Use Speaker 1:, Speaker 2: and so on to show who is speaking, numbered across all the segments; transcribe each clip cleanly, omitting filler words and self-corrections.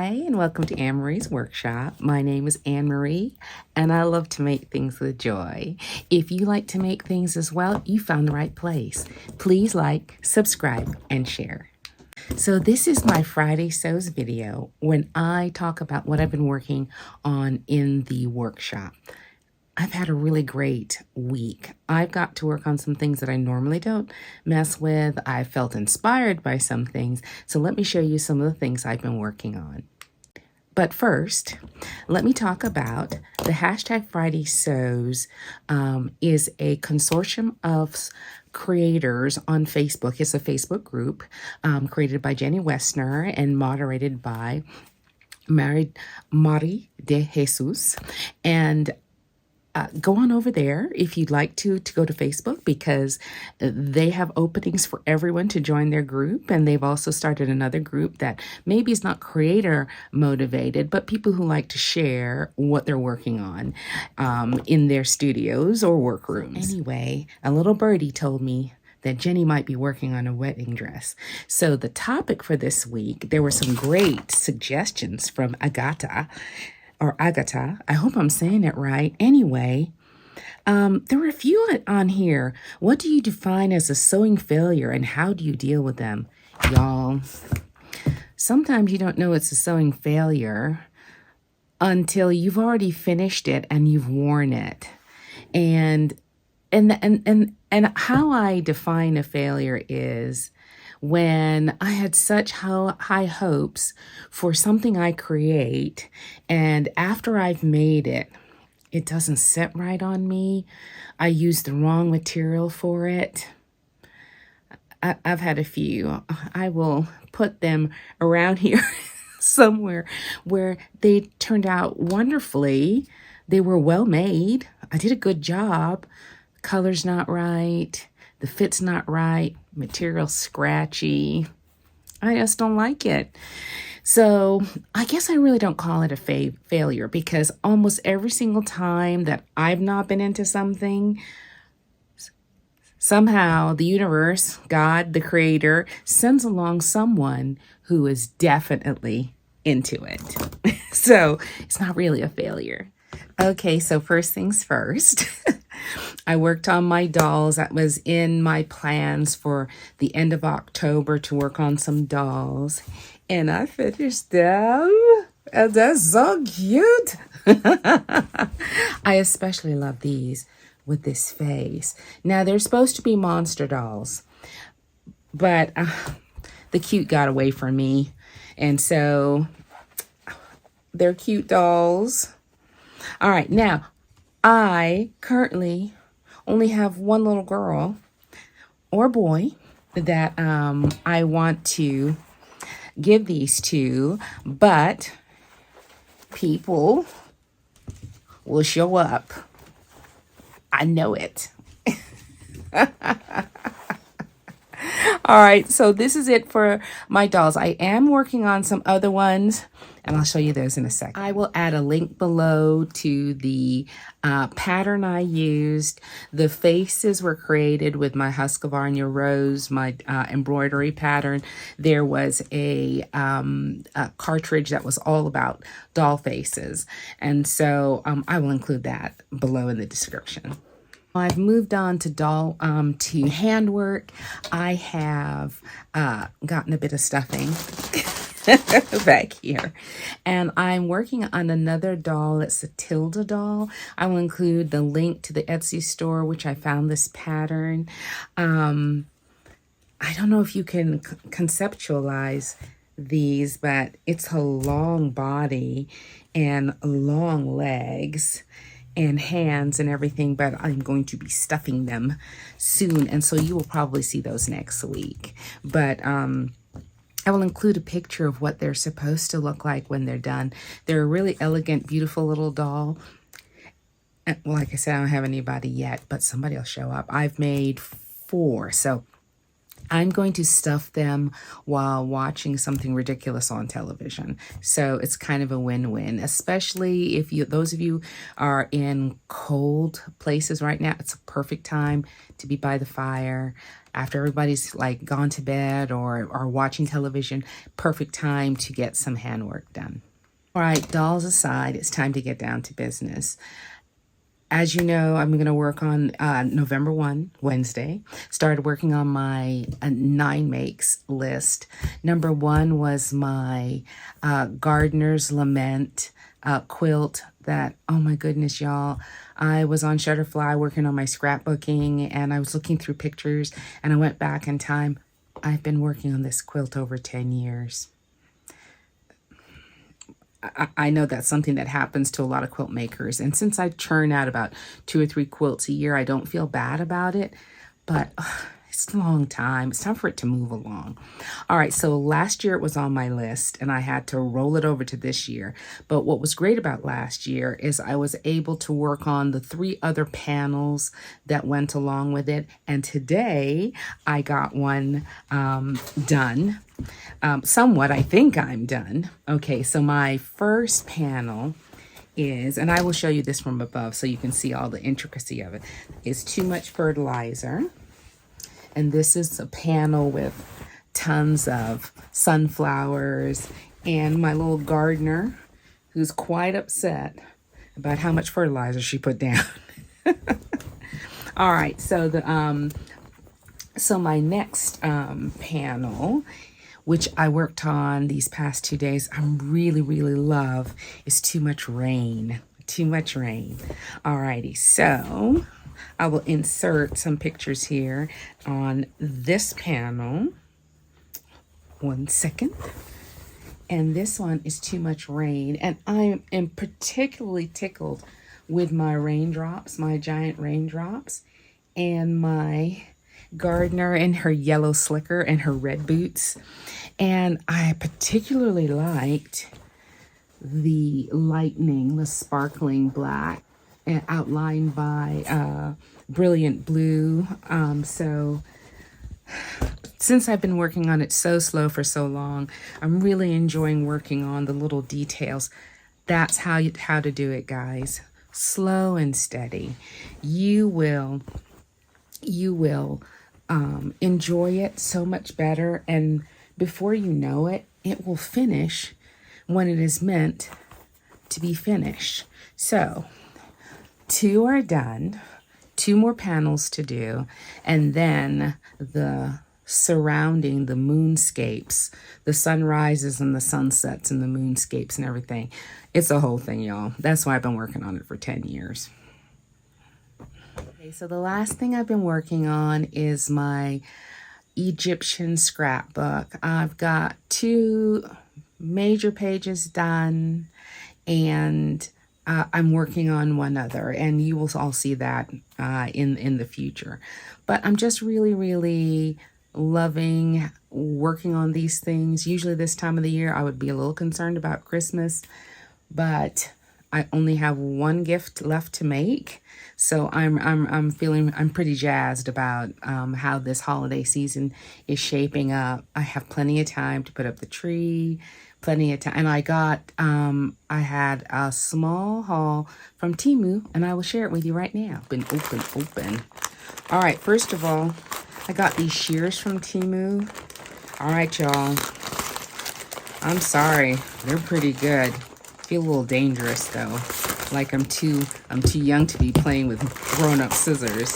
Speaker 1: Hi, and welcome to Anne-Marie's Workshop. My name is Anne-Marie, and I love to make things with joy. If you like to make things as well, you found the right place. Please like, subscribe, and share. So this is my Friday Sews video when I talk about what I've been working on in the workshop. I've had a really great week. I've got to work on some things that I normally don't mess with. I felt inspired by some things. So let me show you some of the things I've been working on. But first, let me talk about the hashtag Friday Sews is a consortium of creators on Facebook. It's a Facebook group created by Jenny Westner and moderated by Mari de Jesus. And go on over there if you'd like to go to Facebook, because they have openings for everyone to join their group. And they've also started another group that maybe is not creator motivated, but people who like to share what they're working on in their studios or workrooms. Anyway, a little birdie told me that Jenny might be working on a wedding dress. So the topic for this week, there were some great suggestions from Agatha, I hope I'm saying it right. Anyway, there were a few on here. What do you define as a sewing failure and how do you deal with them? Y'all, sometimes you don't know it's a sewing failure until you've already finished it and you've worn it. And how I define a failure is when I had such high hopes for something I create, and after I've made it, it doesn't sit right on me. I use the wrong material for it. I've had a few. I will put them around here somewhere where they turned out wonderfully. They were well made. I did a good job. Color's not right. The fit's not right. Material scratchy. I just don't like it. So I guess I really don't call it a failure, because almost every single time that I've not been into something, somehow the universe, God, the creator, sends along someone who is definitely into it. So it's not really a failure. Okay, so first things first. I worked on my dolls. That was in my plans for the end of October to work on some dolls. And I finished them. And they're so cute. I especially love these with this face. Now, they're supposed to be monster dolls, but the cute got away from me. And so they're cute dolls. All right, now, I currently only have one little girl or boy that I want to give these to, but people will show up. I know it. All right, so this is it for my dolls. I am working on some other ones, and I'll show you those in a second. I will add a link below to the pattern I used. The faces were created with my Husqvarna Rose, my embroidery pattern. There was a cartridge that was all about doll faces, and so I will include that below in the description. I've moved on to to handwork. I have gotten a bit of stuffing back here, and I'm working on another doll. It's a Tilda doll. I will include the link to the Etsy store, which I found this pattern. I don't know if you can conceptualize these, but it's a long body and long legs and hands and everything, but I'm going to be stuffing them soon, and so you will probably see those next week. But I will include a picture of what they're supposed to look like when they're done. They're a really elegant, beautiful little doll. And like I said, I don't have anybody yet, but somebody will show up. I've made 4, so I'm going to stuff them while watching something ridiculous on television. So it's kind of a win-win, especially if those of you are in cold places right now. It's a perfect time to be by the fire after everybody's like gone to bed or watching television. Perfect time to get some handwork done. All right, dolls aside, it's time to get down to business. As you know, I'm going to work on November 1, Wednesday. Started working on my 9 makes list. Number 1 was my Gardener's Lament quilt that, oh my goodness, y'all. I was on Shutterfly working on my scrapbooking, and I was looking through pictures, and I went back in time. I've been working on this quilt over 10 years. I know that's something that happens to a lot of quilt makers. And since I churn out about 2 or 3 quilts a year, I don't feel bad about it. But it's a long time. It's time for it to move along. All right, so last year it was on my list, and I had to roll it over to this year. But what was great about last year is I was able to work on the 3 other panels that went along with it. And today I got one done. Somewhat, I think I'm done. Okay, so my first panel is, and I will show you this from above so you can see all the intricacy of it, is Too Much Fertilizer. And this is a panel with tons of sunflowers and my little gardener who's quite upset about how much fertilizer she put down. All right, so so my next panel, which I worked on these past 2 days, I really, really love, is Too Much Rain. Too Much Rain. Alrighty, so I will insert some pictures here on this panel. 1 second. And this one is Too Much Rain. And I am particularly tickled with my raindrops, my giant raindrops, and my gardener in her yellow slicker and her red boots. And I particularly liked the lightning, the sparkling black, outlined by brilliant blue. So since I've been working on it so slow for so long, I'm really enjoying working on the little details. That's how to do it, guys. Slow and steady. You will enjoy it so much better, and before you know it, it will finish when it is meant to be finished. So 2 are done, 2 more panels to do, and then the surrounding, the moonscapes, the sunrises and the sunsets and the moonscapes and everything. It's a whole thing, y'all. That's why I've been working on it for 10 years. Okay, so the last thing I've been working on is my Egyptian scrapbook. I've got 2 major pages done, and I'm working on one other, and you will all see that in the future. But I'm just really, really loving working on these things. Usually this time of the year, I would be a little concerned about Christmas, but I only have 1 gift left to make. So I'm pretty jazzed about how this holiday season is shaping up. I have plenty of time to put up the tree, plenty of time. And I had a small haul from Temu, and I will share it with you right now. Open. All right, first of all, I got these shears from Temu. All right, y'all. I'm sorry, they're pretty good. Feel a little dangerous though. Like I'm too young to be playing with grown-up scissors.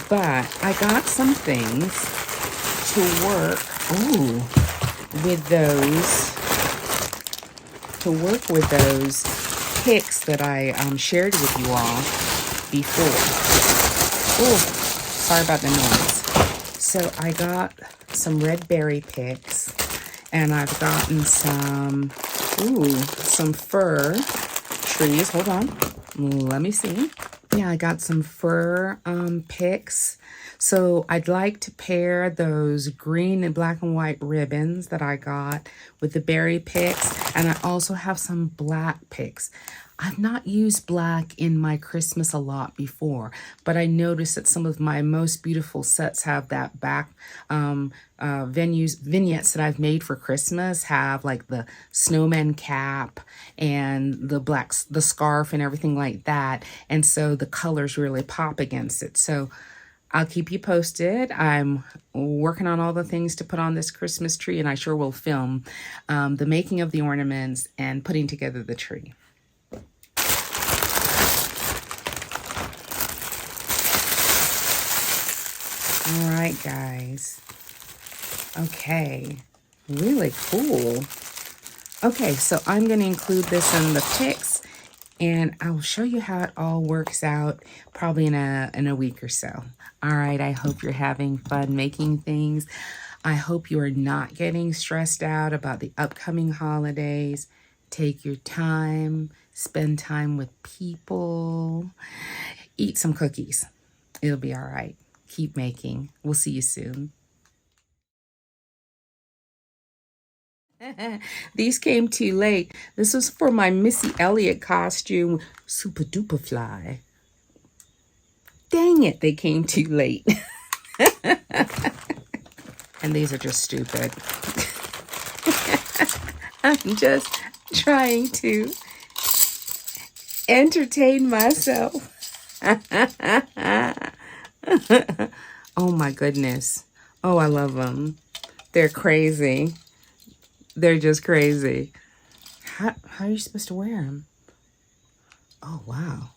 Speaker 1: But I got some things to work with those picks that I shared with you all before. Oh, sorry about the noise. So I got some red berry picks, and I've gotten some fir trees. Hold on, let me see. Yeah, I got some fir picks. So I'd like to pair those green and black and white ribbons that I got with the berry picks, and I also have some black picks. I've not used black in my Christmas a lot before, but I noticed that some of my most beautiful sets have that back vignettes that I've made for Christmas have like the snowman cap and the scarf and everything like that. And so the colors really pop against it. So I'll keep you posted. I'm working on all the things to put on this Christmas tree, and I sure will film the making of the ornaments and putting together the tree. All right, guys. Okay, really cool. Okay, so I'm going to include this in the pics, and I'll show you how it all works out probably in a week or so. All right, I hope you're having fun making things. I hope you are not getting stressed out about the upcoming holidays. Take your time, spend time with people, eat some cookies. It'll be all right. Keep making. We'll see you soon. These came too late. This was for my Missy Elliott costume, Super Duper Fly. Dang it, they came too late. And these are just stupid. I'm just trying to entertain myself. Oh my goodness. Oh, I love them. They're crazy. They're just crazy. How are you supposed to wear them? Oh, wow.